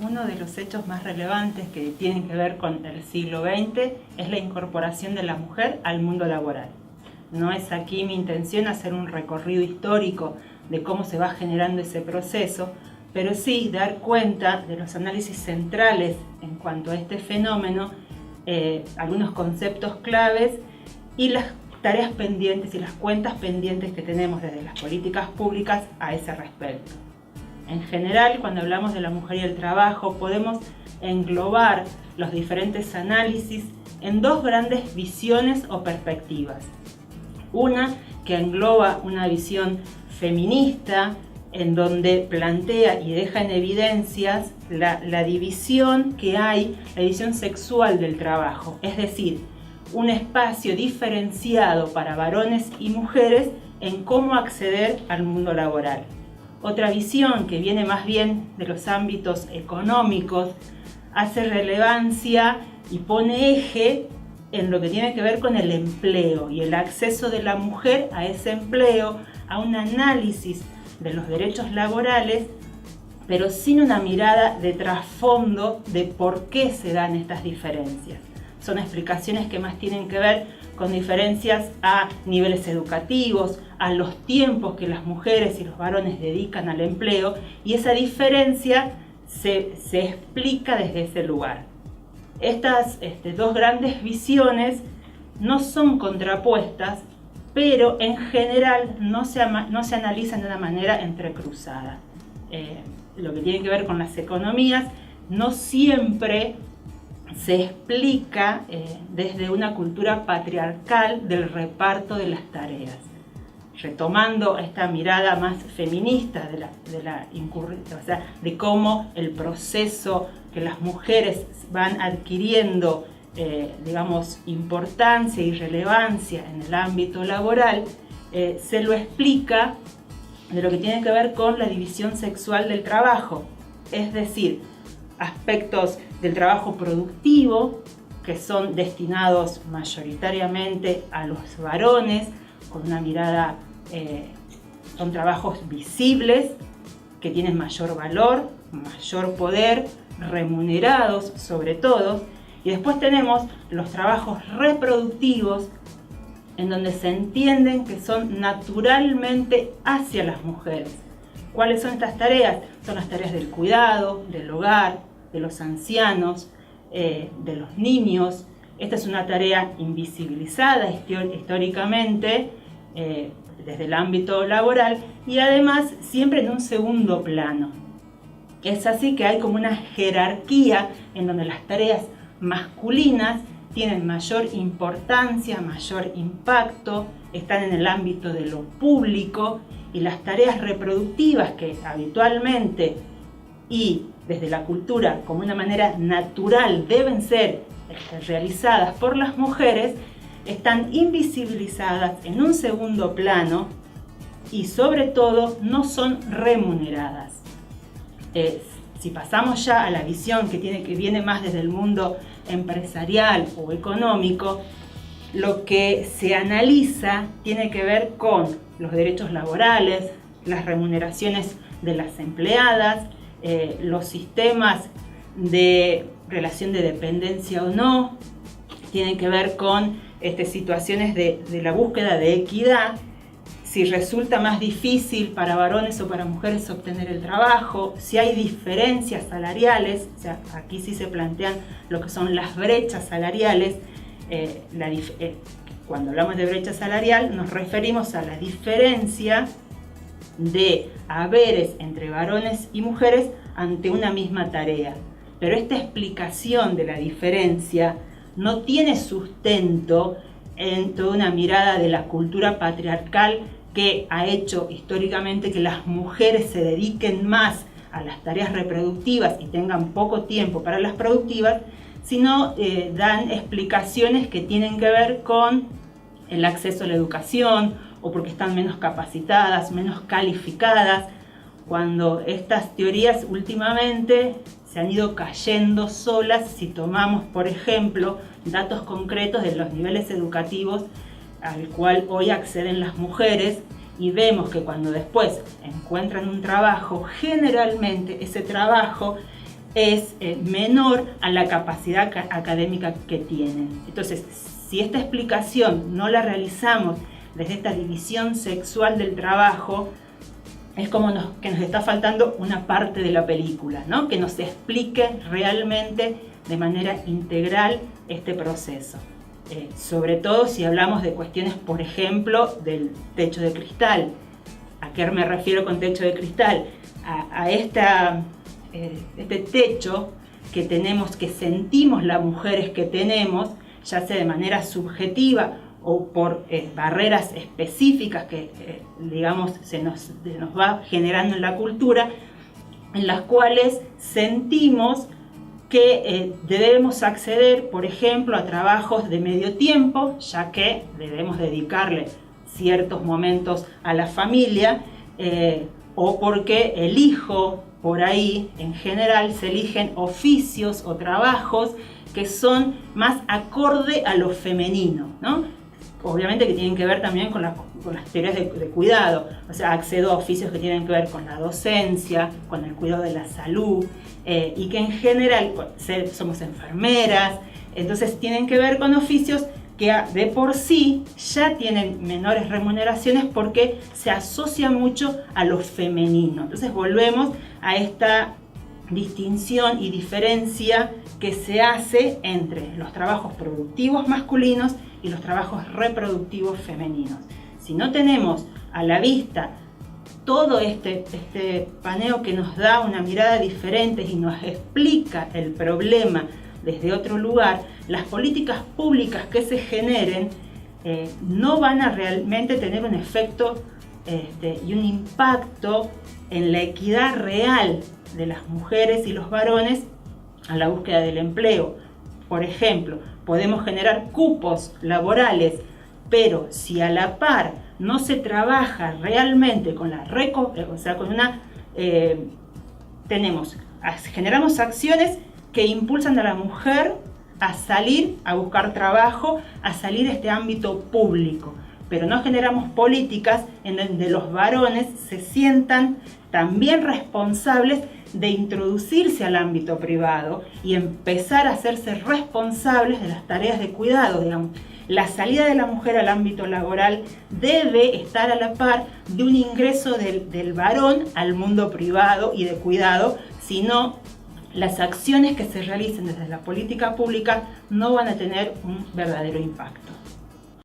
Uno de los hechos más relevantes que tienen que ver con el siglo XX es la incorporación de la mujer al mundo laboral. No es aquí mi intención hacer un recorrido histórico de cómo se va generando ese proceso, pero sí dar cuenta de los análisis centrales en cuanto a este fenómeno, algunos conceptos claves y las tareas pendientes y las cuentas pendientes que tenemos desde las políticas públicas a ese respecto. En general, cuando hablamos de la mujer y el trabajo, podemos englobar los diferentes análisis en dos grandes visiones o perspectivas. Una que engloba una visión feminista, en donde plantea y deja en evidencias la división que hay, la división sexual del trabajo, es decir, un espacio diferenciado para varones y mujeres en cómo acceder al mundo laboral. Otra visión que viene más bien de los ámbitos económicos hace relevancia y pone eje en lo que tiene que ver con el empleo y el acceso de la mujer a ese empleo, a un análisis de los derechos laborales, pero sin una mirada de trasfondo de por qué se dan estas diferencias. Son explicaciones que más tienen que ver con diferencias a niveles educativos, a los tiempos que las mujeres y los varones dedican al empleo, y esa diferencia se explica desde ese lugar. Estas dos grandes visiones no son contrapuestas, pero en general no se analizan de una manera entrecruzada. Lo que tiene que ver con las economías no siempre se explica desde una cultura patriarcal del reparto de las tareas. Retomando esta mirada más feminista de cómo el proceso que las mujeres van adquiriendo importancia y relevancia en el ámbito laboral, se lo explica de lo que tiene que ver con la división sexual del trabajo, es decir, aspectos del trabajo productivo que son destinados mayoritariamente a los varones, con una mirada, son trabajos visibles que tienen mayor valor, mayor poder, remunerados sobre todo. Y después tenemos los trabajos reproductivos, en donde se entienden que son naturalmente hacia las mujeres. ¿Cuáles son estas tareas? Son las tareas del cuidado, del hogar, de los ancianos, de los niños. Esta es una tarea invisibilizada históricamente desde el ámbito laboral y además siempre en un segundo plano. Es así que hay como una jerarquía en donde las tareas masculinas tienen mayor importancia, mayor impacto, están en el ámbito de lo público, y las tareas reproductivas que habitualmente y desde la cultura como una manera natural deben ser realizadas por las mujeres, están invisibilizadas en un segundo plano y sobre todo no son remuneradas. Si pasamos ya a la visión que viene más desde el mundo empresarial o económico, lo que se analiza tiene que ver con los derechos laborales, las remuneraciones de las empleadas, los sistemas de relación de dependencia o no, tienen que ver con situaciones de la búsqueda de equidad, si resulta más difícil para varones o para mujeres obtener el trabajo, si hay diferencias salariales, o sea, aquí sí se plantean lo que son las brechas salariales. Cuando hablamos de brecha salarial nos referimos a la diferencia de haberes entre varones y mujeres ante una misma tarea. Pero esta explicación de la diferencia no tiene sustento en toda una mirada de la cultura patriarcal que ha hecho históricamente que las mujeres se dediquen más a las tareas reproductivas y tengan poco tiempo para las productivas, sino dan explicaciones que tienen que ver con el acceso a la educación o porque están menos capacitadas, menos calificadas, cuando estas teorías últimamente se han ido cayendo solas si tomamos, por ejemplo, datos concretos de los niveles educativos al cual hoy acceden las mujeres, y vemos que cuando después encuentran un trabajo, generalmente ese trabajo es menor a la capacidad académica que tienen. Entonces, si esta explicación no la realizamos desde esta división sexual del trabajo, es como que nos está faltando una parte de la película, ¿no? Que nos explique realmente de manera integral este proceso. Sobre todo si hablamos de cuestiones, por ejemplo, del techo de cristal. ¿A qué me refiero con techo de cristal? A este techo que tenemos, que sentimos las mujeres que tenemos, ya sea de manera subjetiva o por barreras específicas que, digamos, se nos va generando en la cultura, en las cuales sentimos que debemos acceder, por ejemplo, a trabajos de medio tiempo, ya que debemos dedicarle ciertos momentos a la familia, o porque elijo por ahí, en general, se eligen oficios o trabajos que son más acorde a lo femenino, ¿no? Obviamente que tienen que ver también con las teorías de cuidado, o sea, accedo a oficios que tienen que ver con la docencia, con el cuidado de la salud, y que en general somos enfermeras, entonces tienen que ver con oficios que de por sí ya tienen menores remuneraciones porque se asocia mucho a lo femenino. Entonces volvemos a esta distinción y diferencia que se hace entre los trabajos productivos masculinos y los trabajos reproductivos femeninos. Si no tenemos a la vista todo este paneo que nos da una mirada diferente y nos explica el problema desde otro lugar, las políticas públicas que se generen no van a realmente tener un efecto y un impacto en la equidad real de las mujeres y los varones a la búsqueda del empleo. Por ejemplo, podemos generar cupos laborales, pero si a la par no se trabaja realmente con generamos acciones que impulsan a la mujer a salir a buscar trabajo, a salir a este ámbito público, pero no generamos políticas en donde los varones se sientan también responsables de introducirse al ámbito privado y empezar a hacerse responsables de las tareas de cuidado, digamos. La salida de la mujer al ámbito laboral debe estar a la par de un ingreso del varón al mundo privado y de cuidado, si no, las acciones que se realicen desde la política pública no van a tener un verdadero impacto.